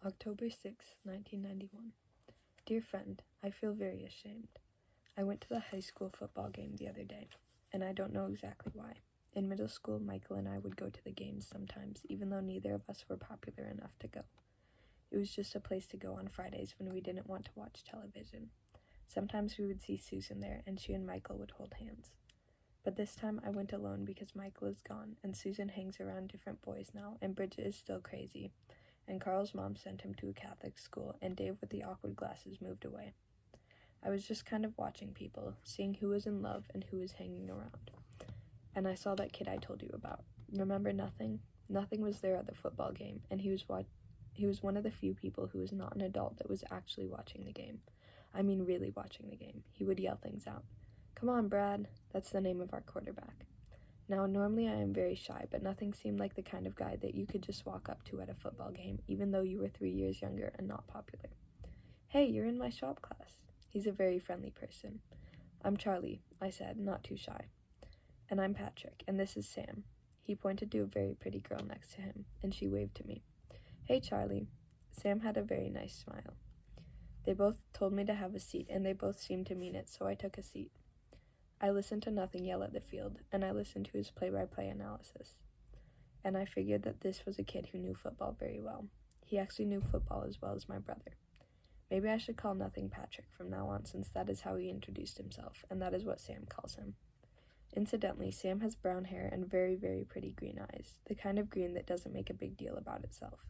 October 6, 1991. Dear friend, I feel very ashamed. I went to the high school football game the other day, and I don't know exactly why. In middle school, Michael and I would go to the games sometimes, even though neither of us were popular enough to go. It was just a place to go on Fridays when we didn't want to watch television. Sometimes we would see Susan there, and she and Michael would hold hands. But this time I went alone because Michael is gone, and Susan hangs around different boys now, and Bridget is still crazy, and Carl's mom sent him to a Catholic school, and Dave with the awkward glasses moved away. I was just kind of watching people, seeing who was in love and who was hanging around. And I saw that kid I told you about. Remember Nothing? Nothing was there at the football game, and he was one of the few people who was not an adult that was actually watching the game. I mean really watching the game. He would yell things out. "Come on, Brad." That's the name of our quarterback. Now, normally I am very shy, but Nothing seemed like the kind of guy that you could just walk up to at a football game, even though you were 3 years younger and not popular. "Hey, you're in my shop class." He's a very friendly person. "I'm Charlie," I said, not too shy. "And I'm Patrick, and this is Sam." He pointed to a very pretty girl next to him, and she waved to me. "Hey, Charlie." Sam had a very nice smile. They both told me to have a seat, and they both seemed to mean it, so I took a seat. I listened to Nothing yell at the field, and I listened to his play-by-play analysis. And I figured that this was a kid who knew football very well. He actually knew football as well as my brother. Maybe I should call Nothing Patrick from now on, since that is how he introduced himself, and that is what Sam calls him. Incidentally, Sam has brown hair and very, very pretty green eyes, the kind of green that doesn't make a big deal about itself.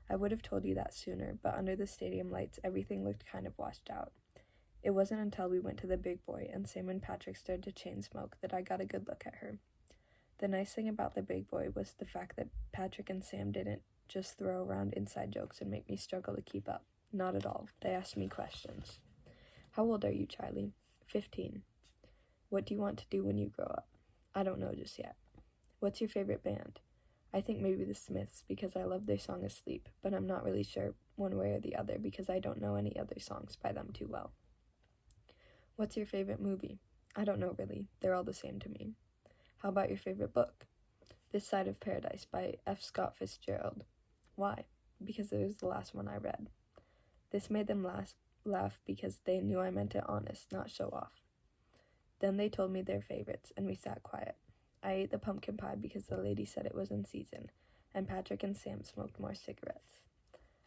I would have told you that sooner, but under the stadium lights, everything looked kind of washed out. It wasn't until we went to the Big Boy and Sam and Patrick started to chain smoke that I got a good look at her. The nice thing about the Big Boy was the fact that Patrick and Sam didn't just throw around inside jokes and make me struggle to keep up. Not at all. They asked me questions. "How old are you, Charlie?" 15. "What do you want to do when you grow up?" "I don't know just yet." "What's your favorite band?" "I think maybe the Smiths because I love their song Asleep, but I'm not really sure one way or the other because I don't know any other songs by them too well." "What's your favorite movie?" "I don't know really. They're all the same to me." "How about your favorite book?" "This Side of Paradise" by F. Scott Fitzgerald. "Why?" "Because it was the last one I read." This made them laugh because they knew I meant it honest, not show off. Then they told me their favorites, and we sat quiet. I ate the pumpkin pie because the lady said it was in season, and Patrick and Sam smoked more cigarettes.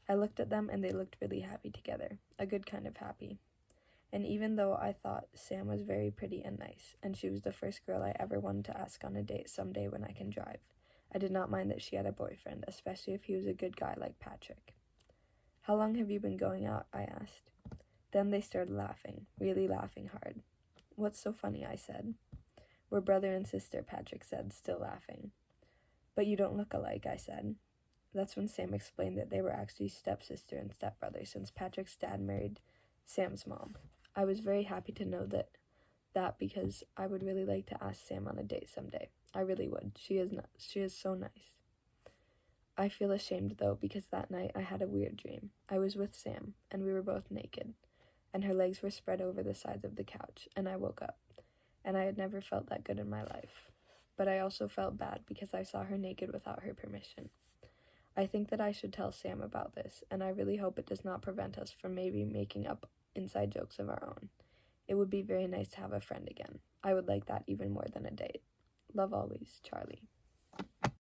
I looked at them, and they looked really happy together, a good kind of happy. And even though I thought Sam was very pretty and nice, and she was the first girl I ever wanted to ask on a date someday when I can drive, I did not mind that she had a boyfriend, especially if he was a good guy like Patrick. "How long have you been going out?" I asked. Then they started laughing, really laughing hard. "What's so funny?" I said. "We're brother and sister," Patrick said, still laughing. "But you don't look alike," I said. That's when Sam explained that they were actually stepsister and stepbrother since Patrick's dad married Sam's mom. I was very happy to know that because I would really like to ask Sam on a date someday. I really would. She is so nice. I feel ashamed though because that night I had a weird dream. I was with Sam and we were both naked, and her legs were spread over the sides of the couch, and I woke up, and I had never felt that good in my life. But I also felt bad because I saw her naked without her permission. I think that I should tell Sam about this, and I really hope it does not prevent us from maybe making up inside jokes of our own. It would be very nice to have a friend again. I would like that even more than a date. Love always, Charlie.